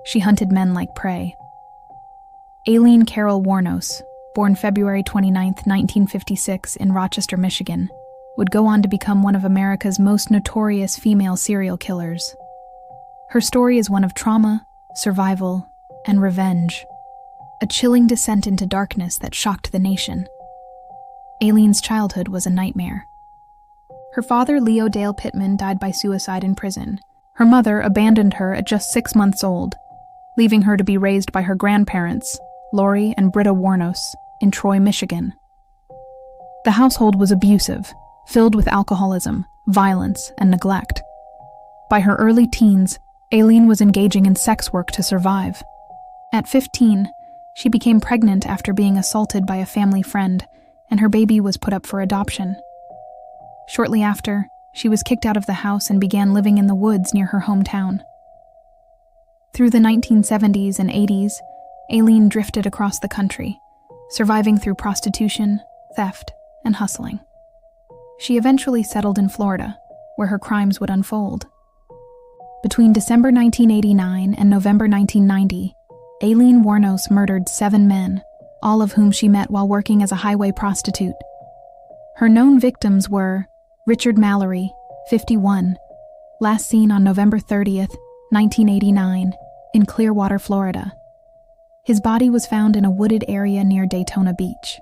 she hunted men like prey. Aileen Carol Wuornos, born February 29, 1956 in Rochester, Michigan, would go on to become one of America's most notorious female serial killers. Her story is one of trauma, survival, and revenge, a chilling descent into darkness that shocked the nation. Aileen's childhood was a nightmare. Her father, Leo Dale Pittman, died by suicide in prison. Her mother abandoned her at just 6 months old, leaving her to be raised by her grandparents, Lori and Britta Wuornos, in Troy, Michigan. The household was abusive, filled with alcoholism, violence, and neglect. By her early teens, Aileen was engaging in sex work to survive. At 15, she became pregnant after being assaulted by a family friend, and her baby was put up for adoption. Shortly after, she was kicked out of the house and began living in the woods near her hometown. Through the 1970s and 80s, Aileen drifted across the country, surviving through prostitution, theft, and hustling. She eventually settled in Florida, where her crimes would unfold. Between December 1989 and November 1990, Aileen Wuornos murdered 7 men, all of whom she met while working as a highway prostitute. Her known victims were Richard Mallory, 51, last seen on November 30th, 1989, in Clearwater, Florida. His body was found in a wooded area near Daytona Beach.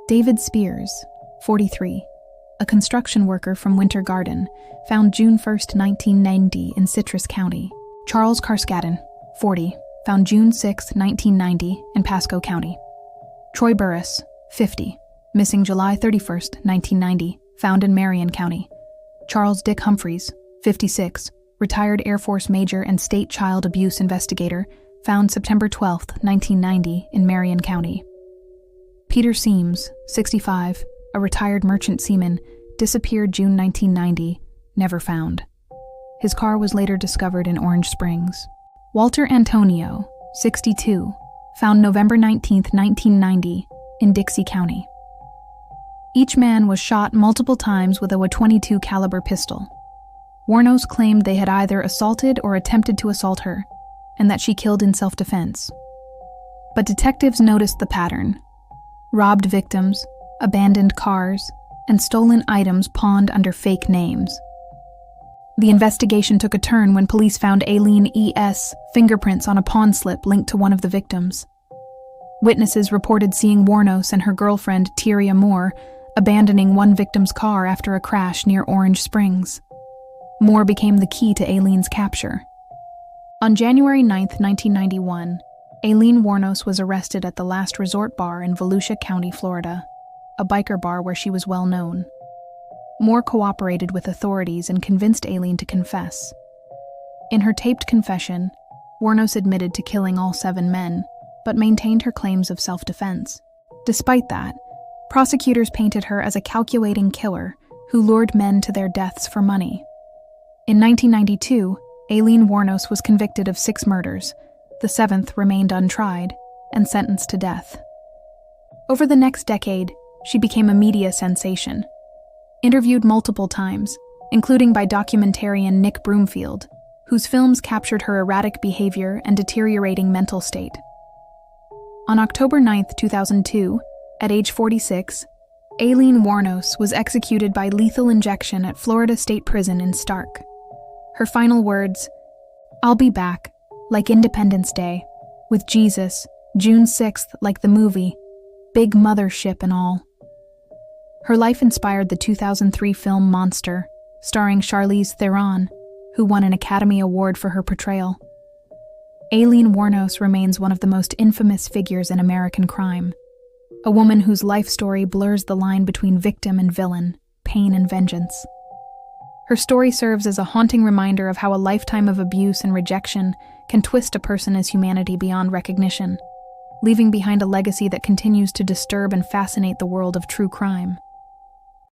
David Spears, 43, a construction worker from Winter Garden, found June 1st, 1990 in Citrus County. Charles Carskadden, 40, found June 6, 1990 in Pasco County. Troy Burris, 50, missing July 31st, 1990, found in Marion County. Charles Dick Humphreys, 56, retired Air Force major and state child abuse investigator, found September 12, 1990 in Marion County. Peter Seams, 65, a retired merchant seaman, disappeared June 1990, never found. His car was later discovered in Orange Springs. Walter Antonio, 62, found November 19, 1990 in Dixie County. Each man was shot multiple times with a .22 caliber pistol. Wuornos claimed they had either assaulted or attempted to assault her, and that she killed in self-defense. But detectives noticed the pattern: robbed victims, abandoned cars, and stolen items pawned under fake names. The investigation took a turn when police found Aileen E.S. fingerprints on a pawn slip linked to one of the victims. Witnesses reported seeing Wuornos and her girlfriend, Tyria Moore, abandoning one victim's car after a crash near Orange Springs. Moore became the key to Aileen's capture. On January 9, 1991, Aileen Wuornos was arrested at the Last Resort Bar in Volusia County, Florida, a biker bar where she was well known. Moore cooperated with authorities and convinced Aileen to confess. In her taped confession, Wuornos admitted to killing all 7 men, but maintained her claims of self-defense. Despite that, prosecutors painted her as a calculating killer who lured men to their deaths for money. In 1992, Aileen Wuornos was convicted of 6 murders. The 7th remained untried and sentenced to death. Over the next decade, she became a media sensation. Interviewed multiple times, including by documentarian Nick Broomfield, whose films captured her erratic behavior and deteriorating mental state. On October 9, 2002, at age 46, Aileen Wuornos was executed by lethal injection at Florida State Prison in Stark. Her final words, "I'll be back, like Independence Day, with Jesus, June 6th, like the movie, big mothership and all." Her life inspired the 2003 film Monster, starring Charlize Theron, who won an Academy Award for her portrayal. Aileen Wuornos remains one of the most infamous figures in American crime, a woman whose life story blurs the line between victim and villain, pain and vengeance. Her story serves as a haunting reminder of how a lifetime of abuse and rejection can twist a person's humanity beyond recognition, leaving behind a legacy that continues to disturb and fascinate the world of true crime.